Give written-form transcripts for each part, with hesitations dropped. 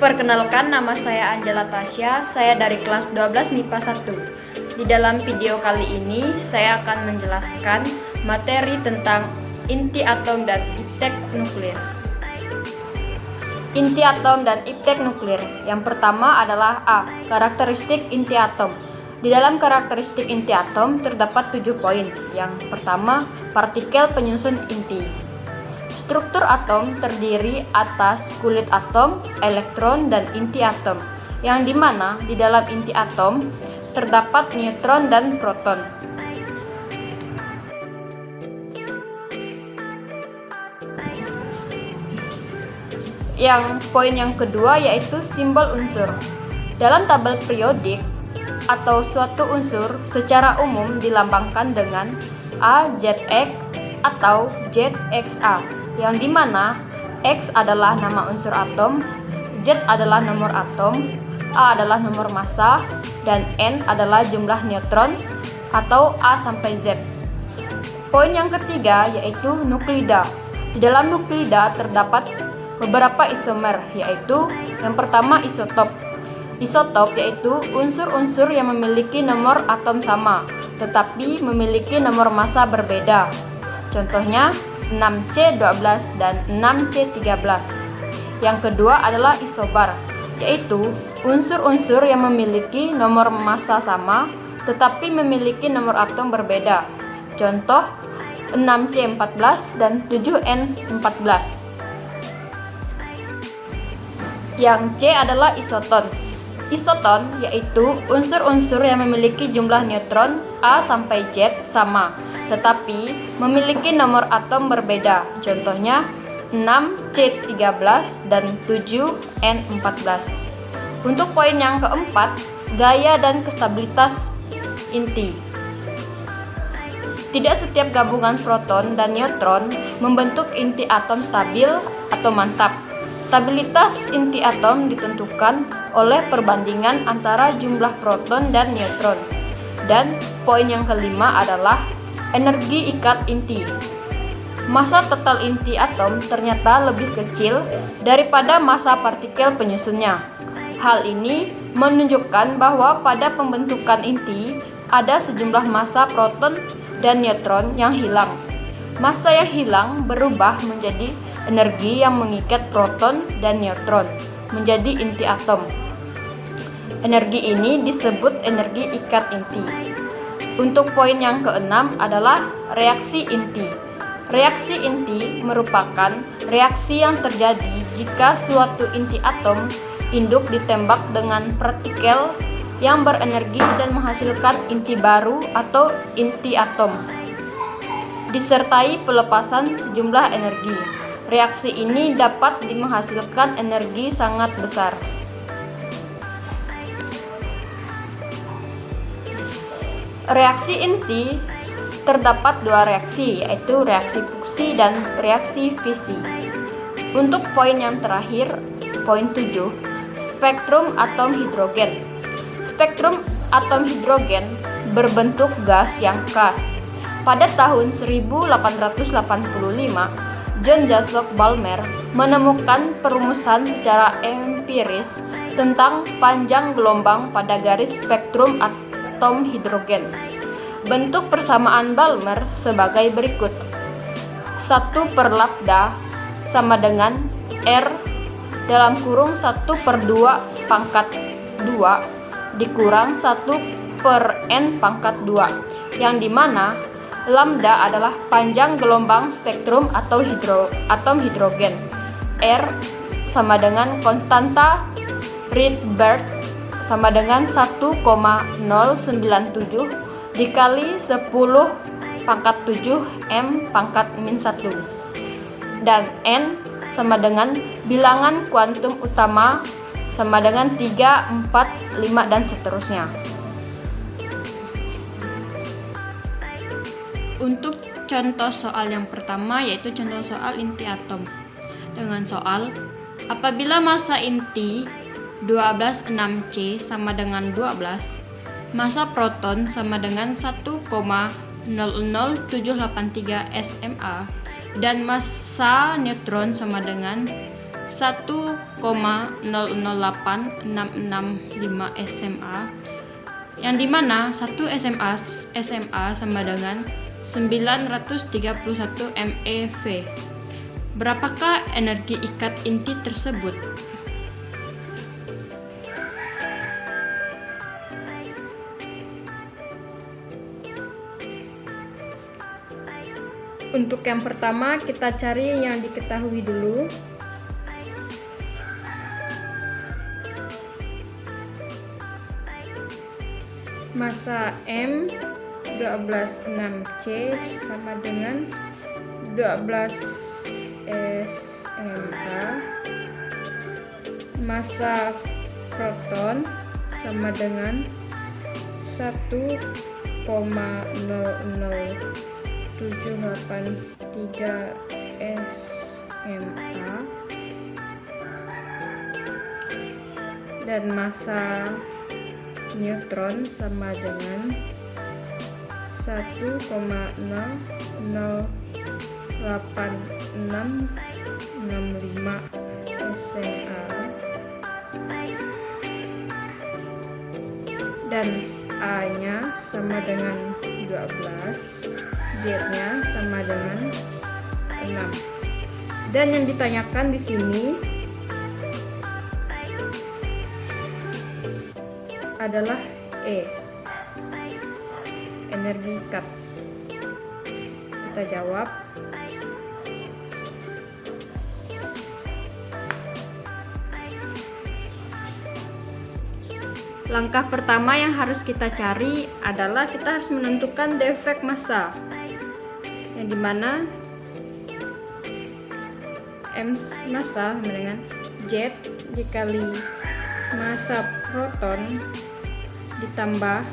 Perkenalkan, nama saya Angela Tasya, saya dari kelas 12 MIPA 1. Di dalam video kali ini, saya akan menjelaskan materi tentang inti atom dan iptek nuklir. Inti atom dan iptek nuklir. Yang pertama adalah A. Karakteristik inti atom. Di dalam karakteristik inti atom terdapat 7 poin. Yang pertama, partikel penyusun inti. Struktur atom terdiri atas kulit atom, elektron, dan inti atom, yang dimana di dalam inti atom terdapat neutron dan proton. Yang poin yang kedua yaitu simbol unsur. Dalam tabel periodik atau suatu unsur secara umum dilambangkan dengan AZX atau ZXA, yang dimana X adalah nama unsur atom, Z adalah nomor atom, A adalah nomor massa, dan N adalah jumlah neutron atau A sampai Z. Poin yang ketiga yaitu nuklida. Di dalam nuklida terdapat beberapa isomer, yaitu yang pertama isotop. Isotop yaitu unsur-unsur yang memiliki nomor atom sama, tetapi memiliki nomor massa berbeda. Contohnya 6C12 dan 6C13. Yang kedua adalah isobar, yaitu unsur-unsur yang memiliki nomor massa sama tetapi memiliki nomor atom berbeda. Contoh 6C14 dan 7N14. Yang C adalah isoton. Isoton yaitu unsur-unsur yang memiliki jumlah neutron A sampai Z sama, tetapi memiliki nomor atom berbeda. Contohnya 6C13 dan 7N14. Untuk poin yang keempat, gaya dan stabilitas inti. Tidak setiap gabungan proton dan neutron membentuk inti atom stabil atau mantap. Stabilitas inti atom ditentukan oleh perbandingan antara jumlah proton dan neutron. Dan poin yang kelima adalah energi ikat inti. Massa total inti atom ternyata lebih kecil daripada massa partikel penyusunnya. Hal ini menunjukkan bahwa pada pembentukan inti ada sejumlah massa proton dan neutron yang hilang. Massa yang hilang berubah menjadi energi yang mengikat proton dan neutron menjadi inti atom. Energi ini disebut energi ikat inti. Untuk poin yang keenam adalah reaksi inti. Reaksi inti merupakan reaksi yang terjadi jika suatu inti atom induk ditembak dengan partikel yang berenergi dan menghasilkan inti baru atau inti atom, disertai pelepasan sejumlah energi. Reaksi ini dapat menghasilkan energi sangat besar. Reaksi inti terdapat dua reaksi, yaitu reaksi fuksi dan reaksi fisi. Untuk poin yang terakhir, poin 7, spektrum atom hidrogen. Spektrum atom hidrogen berbentuk gas yang khas. Pada tahun 1885, John Jacob Balmer menemukan perumusan secara empiris tentang panjang gelombang pada garis spektrum atom hidrogen. Bentuk persamaan Balmer sebagai berikut. 1/lambda sama dengan R dalam kurung 1/2 pangkat 2 dikurang 1/n pangkat 2, yang dimana lambda adalah panjang gelombang spektrum atau atom hidrogen. R sama dengan konstanta Rydberg sama dengan 1,097 dikali 10 pangkat 7 M pangkat min 1. Dan N sama dengan bilangan kuantum utama sama dengan 3, 4, 5, dan seterusnya. Untuk contoh soal yang pertama yaitu contoh soal inti atom. Dengan soal, apabila massa inti 126C sama dengan 12, massa proton sama dengan 1,00783 SMA dan massa neutron sama dengan 1 1,008665 SMA, yang dimana 1 SMA sama dengan 931 MeV. Berapakah energi ikat inti tersebut? Untuk yang pertama, kita cari yang diketahui dulu. Massa M 126C sama dengan 12 SMA. Massa proton sama dengan 1,00783 SMA, dan massa neutron sama dengan 1,08665 SMA, dan A-nya sama dengan 12, Z-nya sama dengan 6. Dan yang ditanyakan di sini adalah E, energi ikat. Kita jawab. Langkah pertama yang harus kita cari adalah kita harus menentukan defek massa, yang dimana M massa sama dengan Z dikali massa proton ditambah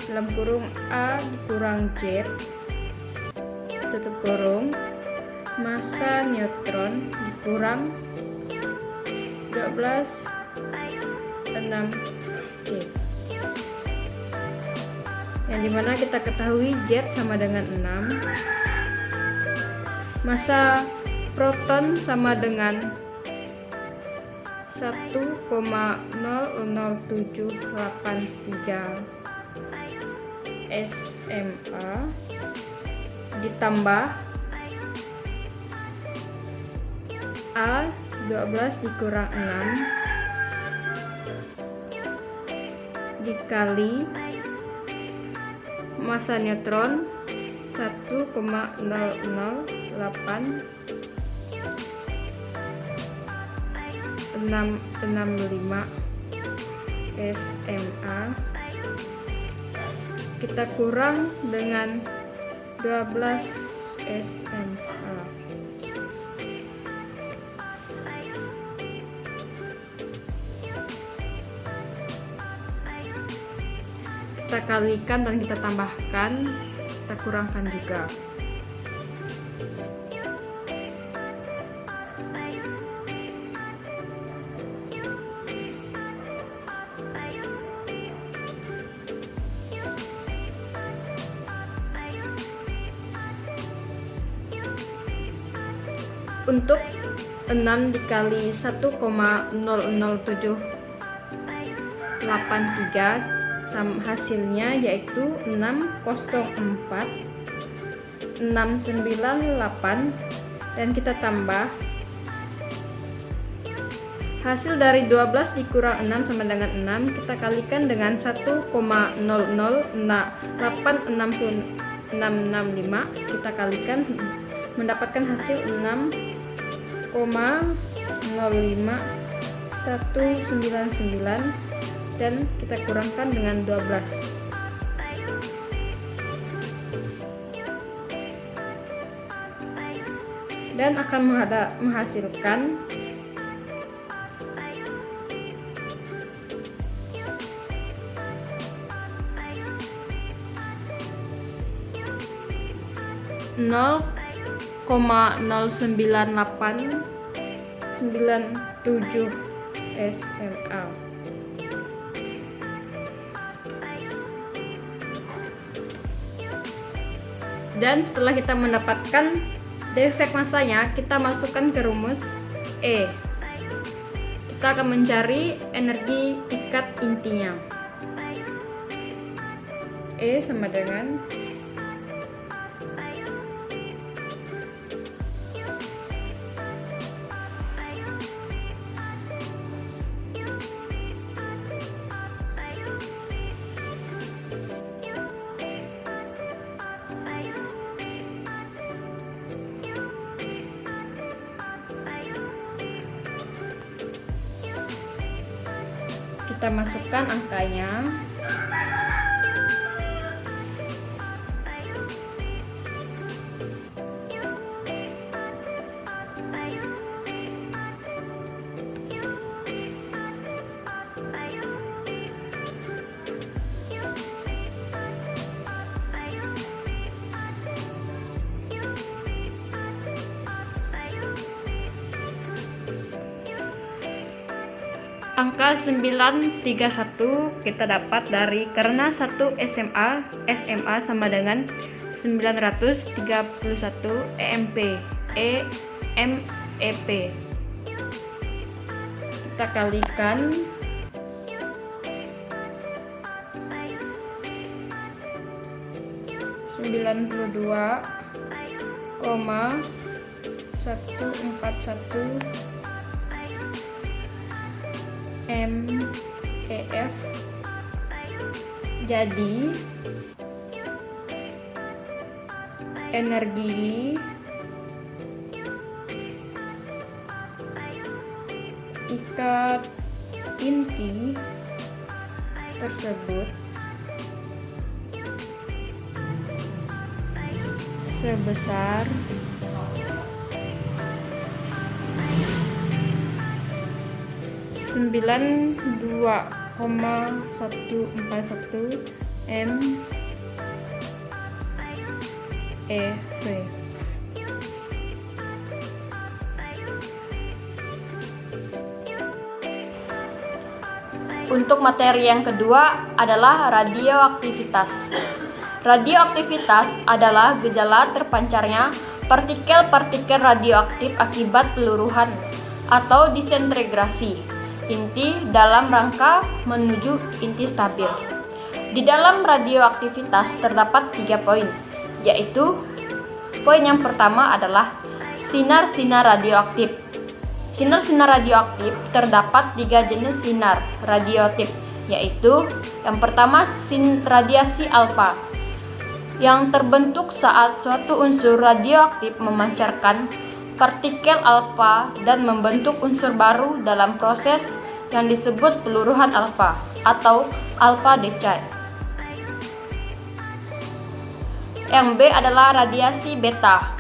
dalam kurung A dikurang Z tutup kurung massa neutron dikurang 12 6 C, yang dimana kita ketahui Z sama dengan 6, massa proton sama dengan 1,00783 SMA ditambah A 12 dikurang 6 dikali massa neutron 1,00865 SMA kita kurang dengan 12 SMA. Kita kalikan dan kita tambahkan, kita kurangkan juga. Untuk 6 dikali 1,00783 hasilnya yaitu 604,698, dan kita tambah hasil dari 12 dikurang 6 sama dengan 6, kita kalikan dengan 1,0086665, kita kalikan mendapatkan hasil 6,05199, dan kita kurangkan dengan 12. Dan akan menghasilkan nol 0,09897 SMA. Dan setelah kita mendapatkan defek massanya, kita masukkan ke rumus E. kita akan mencari energi tingkat intinya. E sama dengan kita masukkan angkanya. Angka 931 kita dapat karena 1 SMA sama dengan 931 EMP. Kita kalikan 92,141 MEF, jadi energi tingkat inti tersebut sebesar 92,141 MeV. Untuk materi yang kedua adalah radioaktivitas. Radioaktivitas adalah gejala terpancarnya partikel-partikel radioaktif akibat peluruhan atau disintegrasi inti dalam rangka menuju inti stabil. Di dalam radioaktivitas terdapat 3 poin, yaitu poin yang pertama adalah sinar-sinar radioaktif. Sinar-sinar radioaktif terdapat 3 jenis sinar radioaktif, yaitu yang pertama radiasi alfa, yang terbentuk saat suatu unsur radioaktif memancarkan partikel alfa dan membentuk unsur baru dalam proses yang disebut peluruhan alfa atau alpha decay. Yang B adalah radiasi beta.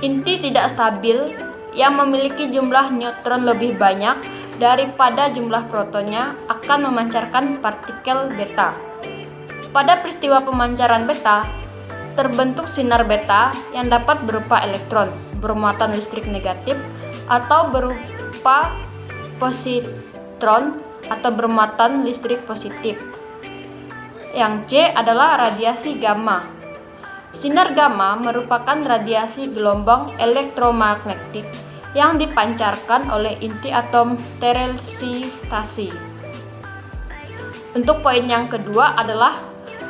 Inti tidak stabil yang memiliki jumlah neutron lebih banyak daripada jumlah protonnya akan memancarkan partikel beta. Pada peristiwa pemancaran beta, terbentuk sinar beta yang dapat berupa elektron bermuatan listrik negatif atau berupa positron atau bermuatan listrik positif. Yang C adalah radiasi gamma. Sinar gamma merupakan radiasi gelombang elektromagnetik yang dipancarkan oleh inti atom tereksitasi. Untuk poin yang kedua adalah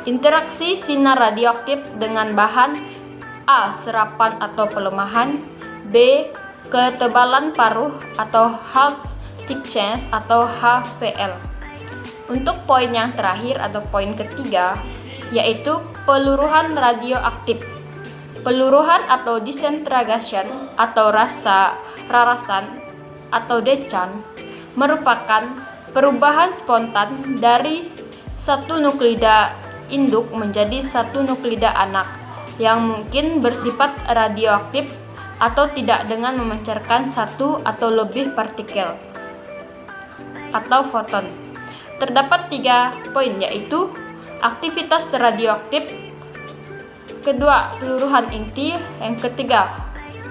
interaksi sinar radioaktif dengan bahan A. Serapan atau pelemahan, B. Ketebalan paruh atau half thickness atau HPL. Untuk poin yang terakhir atau poin ketiga, yaitu peluruhan radioaktif. Peluruhan atau disintegration atau rarasan atau decan merupakan perubahan spontan dari satu nuklida induk menjadi satu nuklida anak yang mungkin bersifat radioaktif atau tidak dengan memancarkan satu atau lebih partikel atau foton. Terdapat 3 poin, yaitu aktivitas radioaktif, kedua peluruhan inti, yang ketiga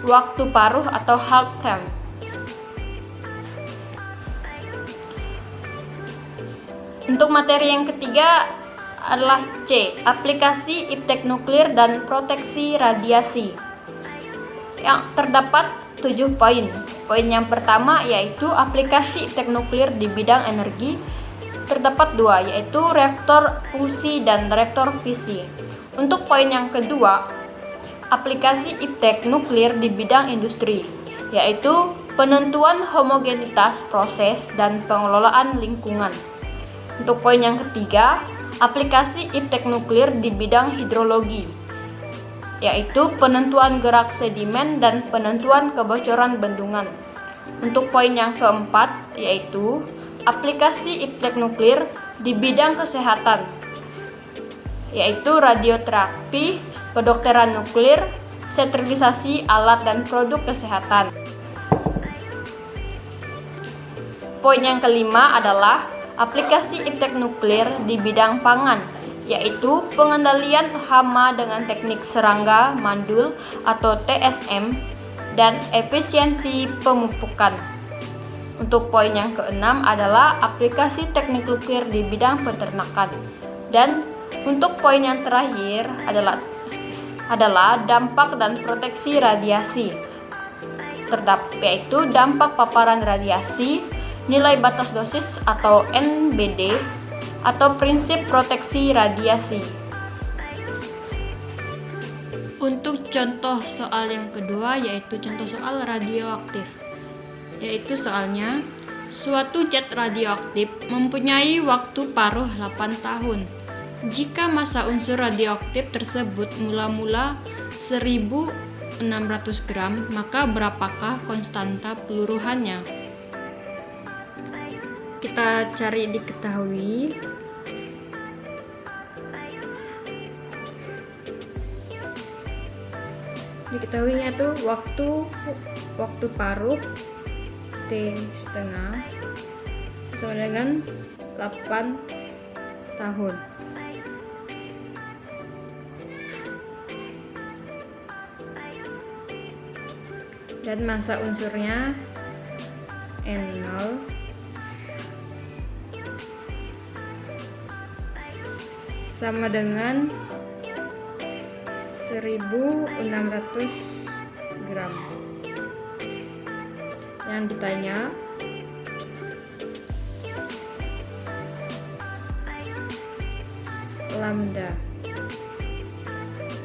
waktu paruh atau half time. Untuk materi yang ketiga adalah C. Aplikasi iptek nuklir dan proteksi radiasi. yang terdapat 7 poin. Poin yang pertama yaitu aplikasi teknuklir di bidang energi. Terdapat 2, yaitu reaktor fungsi dan reaktor fisi. Untuk poin yang kedua, aplikasi iptek nuklir di bidang industri, yaitu penentuan homogenitas proses dan pengelolaan lingkungan. Untuk poin yang ketiga, aplikasi iptek nuklir di bidang hidrologi, yaitu penentuan gerak sedimen dan penentuan kebocoran bendungan. Untuk poin yang keempat, yaitu aplikasi iptek nuklir di bidang kesehatan, yaitu radioterapi, kedokteran nuklir, sterilisasi alat dan produk kesehatan. Poin yang kelima adalah aplikasi iptek nuklir di bidang pangan, yaitu pengendalian hama dengan teknik serangga mandul atau TSM dan efisiensi pemupukan. Untuk poin yang keenam adalah aplikasi teknik nuklir di bidang peternakan. Dan untuk poin yang terakhir adalah dampak dan proteksi radiasi, yaitu dampak paparan radiasi, nilai batas dosis atau NBD, atau prinsip proteksi radiasi. Untuk contoh soal yang kedua yaitu contoh soal radioaktif, yaitu soalnya suatu zat radioaktif mempunyai waktu paruh 8 tahun. Jika massa unsur radioaktif tersebut mula-mula 1600 gram, maka berapakah konstanta peluruhannya? Kita cari diketahui. Diketahuinya tuh waktu paruh T setengah sama dengan 8 tahun. Dan massa unsurnya N0 sama dengan 1600 gram. Yang ditanya lambda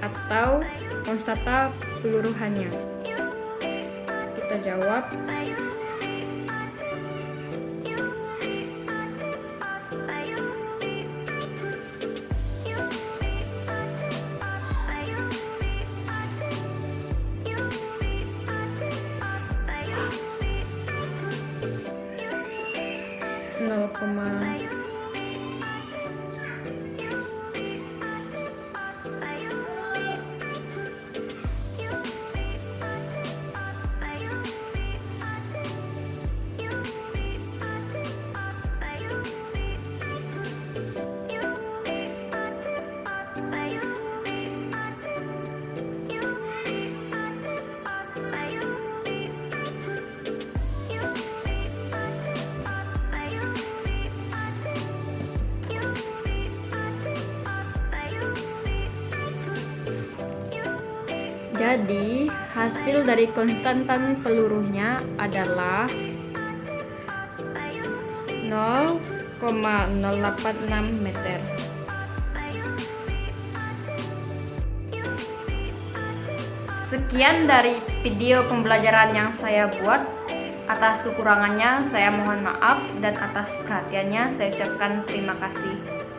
atau konstanta peluruhannya. Kita jawab Jadi, hasil dari konstantan peluruhnya adalah 0,086 meter. Sekian dari video pembelajaran yang saya buat. Atas kekurangannya saya mohon maaf dan atas perhatiannya saya ucapkan terima kasih.